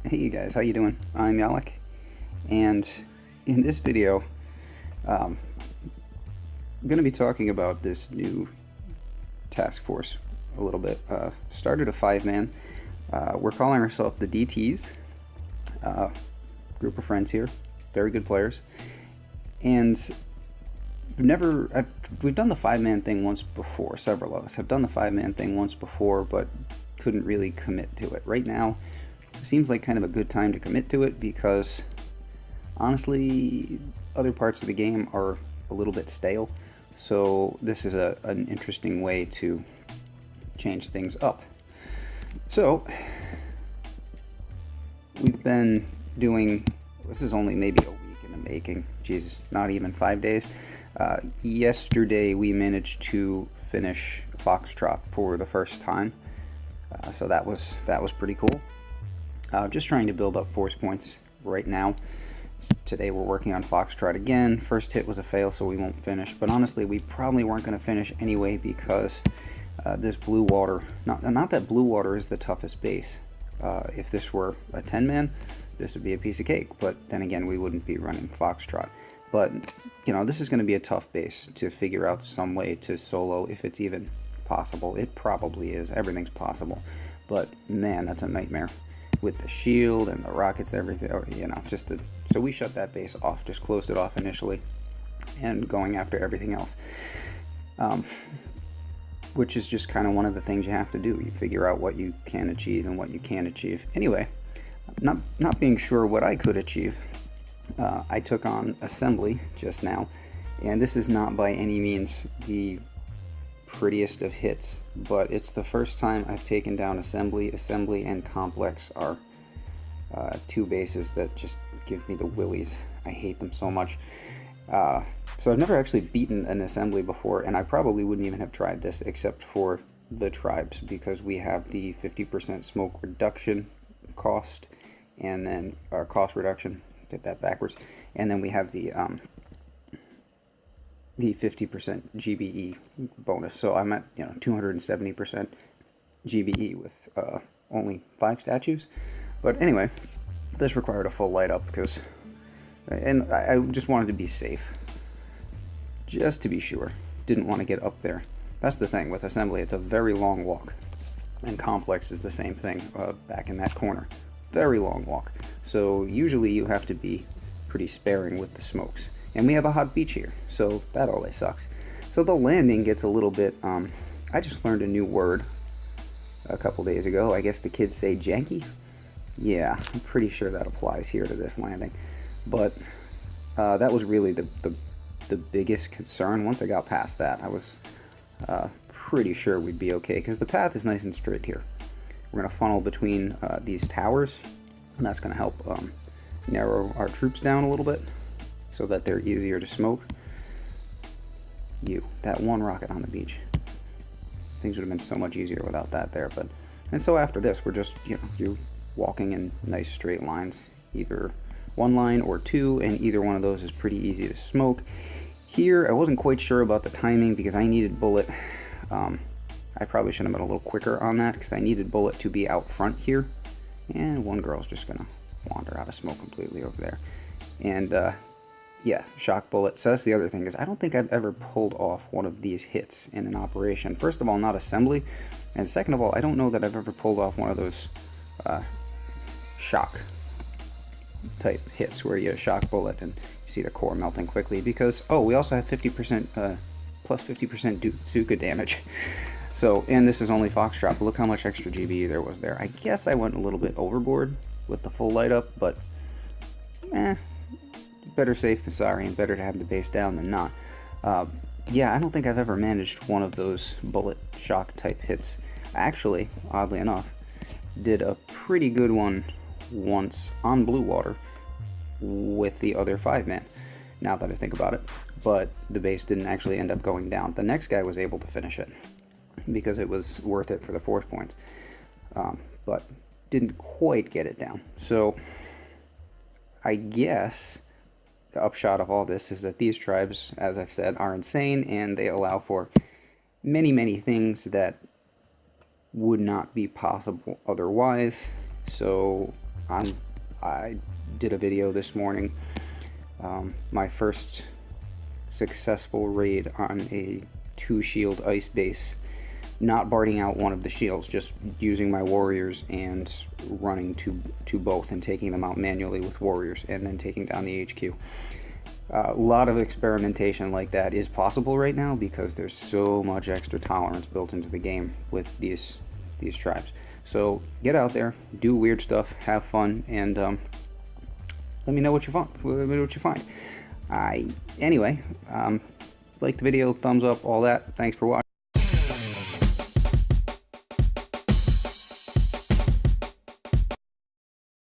Hey you guys, how you doing? I'm Yalek, and in this video, I'm going to be talking about this new task force a little bit. Started a 5-man. We're calling ourselves the DTs. Group of friends here, very good players, and we've done the 5-man thing once before. Several of us have done the 5-man thing once before, but couldn't really commit to it. Right now seems like kind of a good time to commit to it because honestly other parts of the game are a little bit stale, so this is an interesting way to change things up. So we've been doing, this is only maybe a week in the making, Jesus, not even 5 days. Yesterday we managed to finish Foxtrot for the first time, so that was pretty cool. Just trying to build up force points right now. Today we're working on Foxtrot again. First hit was a fail, so we won't finish. But honestly, we probably weren't going to finish anyway because this blue water, not that blue water is the toughest base. If this were a 10-man, this would be a piece of cake. But then again, we wouldn't be running Foxtrot. But, you know, this is going to be a tough base to figure out some way to solo if it's even possible. It probably is. Everything's possible. But, man, that's a nightmare. With the shield and the rockets, everything, you know, so we shut that base off, just closed it off initially, and going after everything else, which is just kind of one of the things you have to do. You figure out what you can achieve and what you can't achieve. Anyway, not being sure what I could achieve, I took on Assembly just now, and this is not by any means the prettiest of hits, but it's the first time I've taken down Assembly. Assembly and Complex are two bases that just give me the willies. I hate them so much. So I've never actually beaten an Assembly before, and I probably wouldn't even have tried this except for the tribes, because we have the 50% smoke reduction cost, and then our cost reduction, get that backwards, and then we have the 50% GBE bonus. So I'm at 270% GBE with only 5 statues. But anyway, this required a full light up because, and I just wanted to be safe, just to be sure. Didn't want to get up there. That's the thing with Assembly, it's a very long walk, and Complex is the same thing, back in that corner. Very long walk. So usually you have to be pretty sparing with the smokes. And we have a hot beach here, so that always sucks. So the landing gets a little bit, I just learned a new word a couple days ago. I guess the kids say janky? Yeah, I'm pretty sure that applies here to this landing. But that was really the biggest concern. Once I got past that, I was pretty sure we'd be okay, because the path is nice and straight here. We're going to funnel between these towers, and that's going to help narrow our troops down a little bit, so that they're easier to smoke. That one rocket on the beach. Things would have been so much easier without that there. And so after this, we're just, you're walking in nice straight lines, either one line or two, and either one of those is pretty easy to smoke. Here, I wasn't quite sure about the timing because I needed Bullitt. I probably should have been a little quicker on that because I needed Bullitt to be out front here. And one girl's just gonna wander out of smoke completely over there. And, yeah, shock bullet. So that's the other thing, is I don't think I've ever pulled off one of these hits in an operation. First of all, not Assembly, and second of all, I don't know that I've ever pulled off one of those shock type hits where you shock bullet and you see the core melting quickly, because, oh, we also have 50% plus 50% Zooka damage. So, and this is only Foxtrot, but look how much extra GBE there was there. I guess I went a little bit overboard with the full light up, but better safe than sorry, and better to have the base down than not. Yeah, I don't think I've ever managed one of those bullet shock type hits. Actually, oddly enough, did a pretty good one once on blue water with the other 5-man, now that I think about it, but the base didn't actually end up going down. The next guy was able to finish it because it was worth it for the force points, but didn't quite get it down. So I guess the upshot of all this is that these tribes, as I've said, are insane, and they allow for many things that would not be possible otherwise. So I did a video this morning, my first successful raid on a 2-shield ice base, not barding out one of the shields, just using my warriors and running to both and taking them out manually with warriors and then taking down the HQ. A lot of experimentation like that is possible right now because there's so much extra tolerance built into the game with these tribes. So get out there, do weird stuff, have fun, and let me know what you find. Anyway, like the video, thumbs up, all that. Thanks for watching.